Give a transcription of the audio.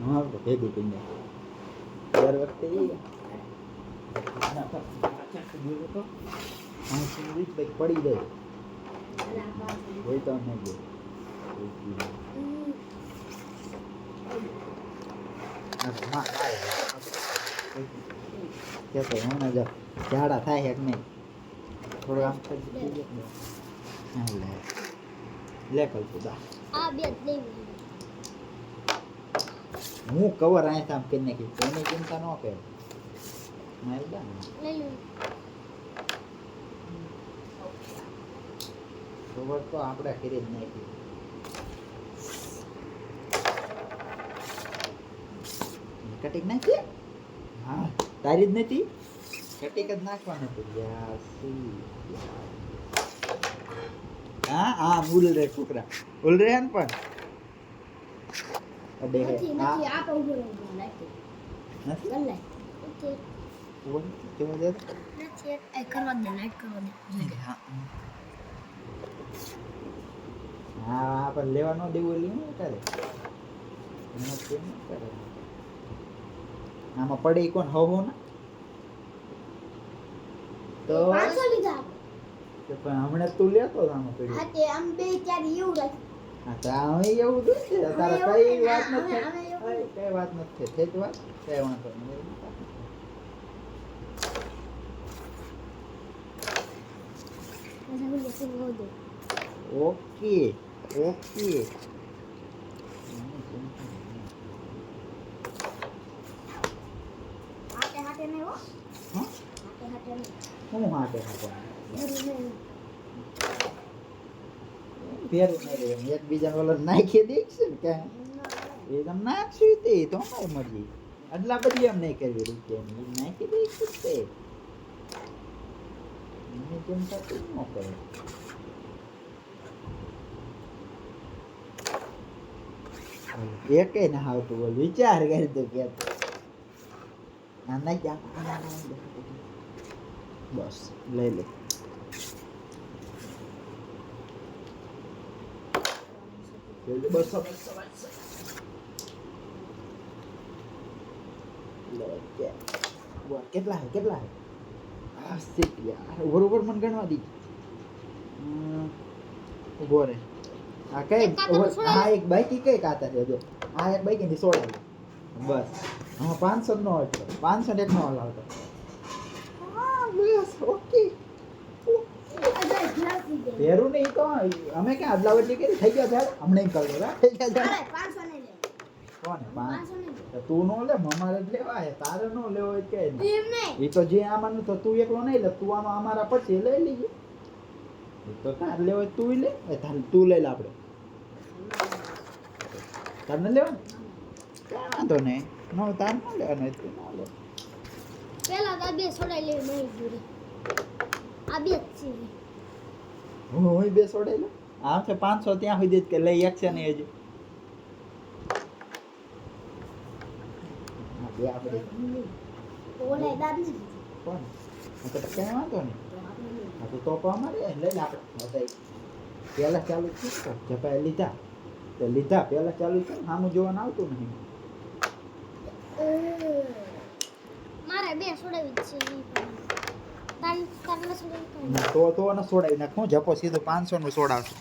હા ભેગું કરીને દર વખતે પડી જાય જોઈતો નહીં કેતો હમણાં જો ઝાડા થાય કે નહીં થોડું આમ લે કલ દા હું કવર અહીંયા આમ કરી નાખી એની ચિંતા ન કરે કવર તો આપણે કરી જ નાખી કટિંગ નાખી હા તારી જ નથી કટિંગ જ નાખવાનું હતું હા હા બોલ રે છોકરા બોલ રે હન પણ અડે નથી આ તો ઉભો રહી નાખી નથી ગલ્લે ઓકે ઓન કેવા દે નથી એ કરવા દે લાઈટ કરવા દે હા હા પણ લેવા ન દેવું એટલે શું કરે એનો કેમ કરે આમાં પડે કોણ હવો ને તો 500 લીધા તો પણ હમણે તું લેતો આમાં પડી હા તે આમ બે ચાર એવું રાખ હા તો આ એવું દે તારા કઈ વાત નથી કઈ વાત નથી છે જ વાત કઈ વાંધો નહીં ઓકે ઓકે હાટે નહીં હો હા હાટે નહીં હું હાટે ફેરું નહીં એકબીજાને ઓલો નાખી દઈશું ને ક્યાં એ તમે નાખશું તે તો અમારે મરજી આટલા બધી એમ નહીં કરવી રૂપિયાની નાખી દઈશું તે એની ચિંતા તું ન કરે એકે ના આવતું બોલ વિચાર કરી દો કે ના જા બસ લઈ લે બસો કેટલા હે બરોબર મને ગણવા દી ઉભો રે આ કઈ હા એક બાઈક કઈ કાતા છે જો આ એક બાઈક ની સોડાવી બસ હા 500 નો હતો 500 એક નો આવતો હા બસ ઓકે પેરું નહીં તો અમે ક્યાં અદલાવટી કરી થઈ ગયા ચાલ હમણાં કરી દો થઈ ગયા 500 નહીં લે કોને 500 નહીં તું નો લે અમારે જ લેવા હે તારે નો લેવો હોય કે એ તો જે આમાંનું તો તું એકલો નહીં લે તું આમાં અમારા પછી લઈ લેજે તો તાર લેવો હોય તું લે તું લઈ લે આપણે તારને લેવા ક્યાં વાંધો નહીં નો તાર ન લેવાનો તું ન લે પેલા આ બે સોડાઈ લે નહીં જુરી આ બે છે હું બે સોડાઈ લે આ છે 500 ત્યાં સુધી જ કે લઈ એક છે ને હજી આ બે આપણે ઓલે દાદ ને કોણ તો ક્યાં વાંધો નહીં આ તો ટોપ અમારે લઈ લે આપણે પેલા ચાલુ છે જપા લીધા તો લીધા પેલા ચાલુ છે સામું જોવાનું આવતું નહીં મારે બે સોડાવી છે તો ન સોડાવી નાખ હું જપો સીધો 500 નું સોડાવશું